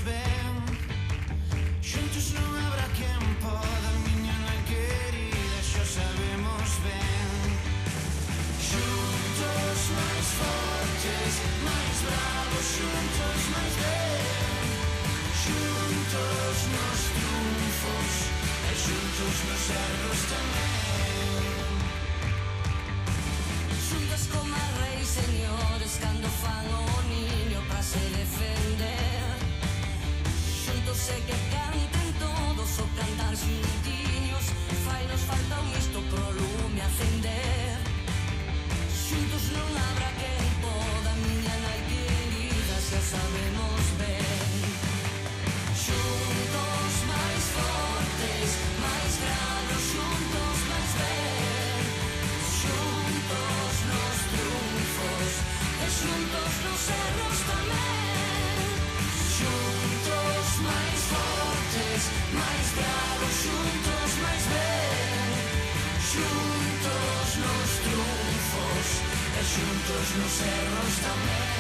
ben. Xuntos non habrá quen poda, miña nai querida, xo sabemos ben. Xuntos máis fortes, máis bravos, xuntos máis ben. Xuntos nos triunfos e xuntos nos erros tamén. Xuntos como reis señores cando fan o niño pra se defender. Xuntos e que canten todos o cantar xuntiños, fai nos falta un isto pro lume acender. Xuntos non habrá quen poda, miña nai querida, xa sabemos ben. Xuntos máis fortes, máis granos, xuntos máis ben. Xuntos nos triunfos e xuntos nos erros tamén. Xuntos máis fortes, máis bravos, xuntos máis ben. Xuntos nos triunfos e xuntos nos erros tamén.